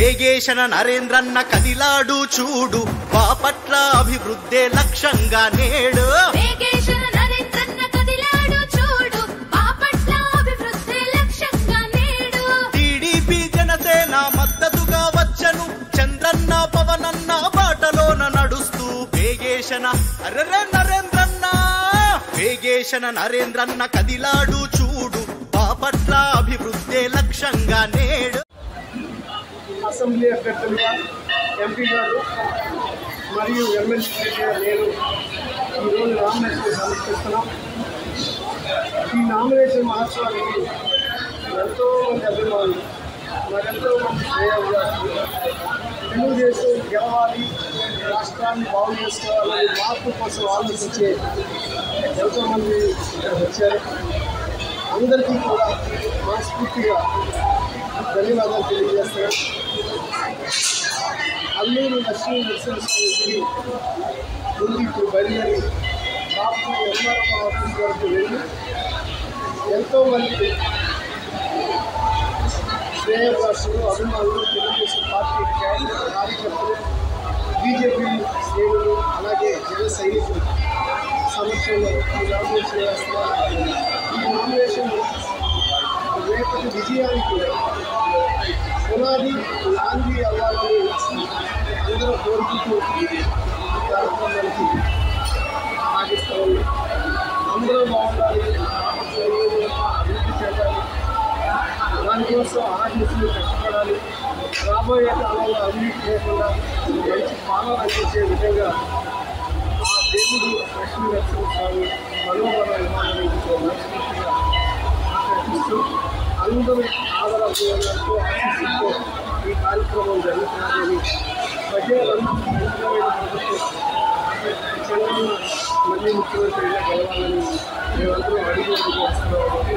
వేగేశన నరేంద్రన్న కదిలాడు చూడు బాపట్ల అభివృద్ధే లక్ష్యంగా నేడు టీడీపీ జనసేన మద్దతుగా వచ్చను చంద్రన్న పవనన్న బాటలోన నడుస్తూ వేగేశన నరేంద్రన్న కదిలాడు చూడు బాపట్ల అభివృద్ధే లక్ష్యంగా నేడు. అసెంబ్లీ అభ్యర్థులుగా ఎంపీ గారు మరియు ఎమ్మెల్యేగా నేను ఈరోజు నామినేషన్ సమర్పిస్తున్నాం. ఈ నామినేషన్ మహోత్సవానికి ఎంతో మంది అభిమానులు మరెంతో మంది శ్రేయోభిలాషులు తెలుగుదేశం గెలవాలి, రాష్ట్రాన్ని బాగు చేసుకోవాలని మార్పు కోసం ఆలోచించే ఎంతోమంది ఇక్కడ వచ్చారు. అందరికీ కూడా మనస్ఫూర్తిగా ధన్యవాదాలు తెలియజేస్తున్నాను. అల్లూరు లక్ష్మీ నరసింహస్వామి గుడి ముందు ఇప్పుడు బయలుదేరి బాపు ఎంఆర్ఓ ఆఫీస్ వరకు వెళ్ళి ఎంతోమంది శ్రేయోభిలాషులు అభిమానులు తెలుగుదేశం పార్టీ కార్యకర్తలు బీజేపీ శ్రేణులు అలాగే జన సైనికులు సమక్షంలో ఈ నామినేషన్ వేస్తున్నారు. ఈ నామినేషన్ రేపటి విజయానికి పునాది నాంది అవ్వాలని అందరూ కోరుకుంటూ ఈ కార్యక్రమానికి సాగిస్తూ ఉంది. అందరూ బాగుండాలి, అభివృద్ధి చేయాలి, దానికోసం ఆర్టీసీలు కష్టపడాలి. రాబోయే కాలంలో అవినీతి లేకుండా మంచి పాలన అందించే విధంగా ఆ దేవుడు లక్ష్మీ నరసింహస్వామి మనోబల విమానాన్ని మనస్ఫూర్తిగా ఆకర్షిస్తూ అందరూ ఆదరణతో ఆశిస్తూ ఈ కార్యక్రమం జరుగుతున్నదని ప్రజలందరూ చంద్రన్న మళ్ళీ ముఖ్యమంత్రిగా గెలవాలని మేమందరూ అడుగు చేస్తున్నామని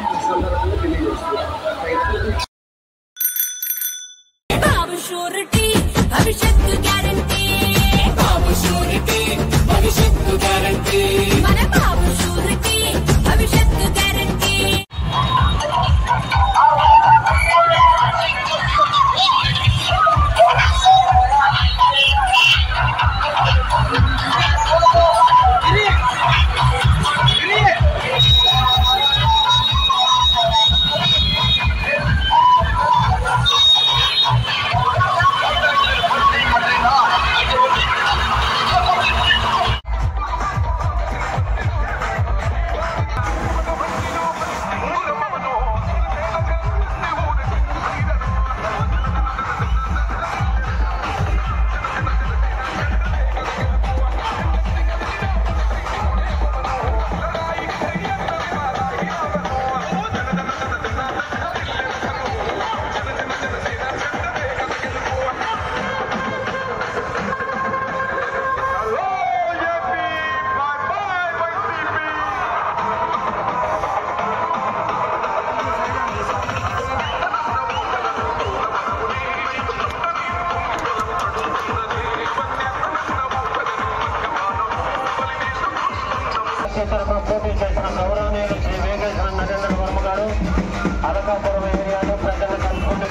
ఈ సందర్భంగా తెలియజేస్తున్నాం. భవిష్యత్తు గ్యారంటీ బాబు షూరిటీ భవిష్యత్తు గ్యారంటీ మన బాబు షూరిటీ భవిష్యత్తు గ్యారంటీ. పోటీ చేసిన గౌరవనీయులు శ్రీ వేగేశ్వర నరేంద్ర వర్మ గారు అలకాపురం ఏరియాలో ప్రజలను కలుపుకుంటూ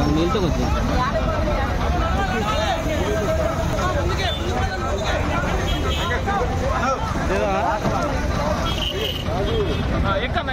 నీళ్ళతో వచ్చింది ఎక్కన్నా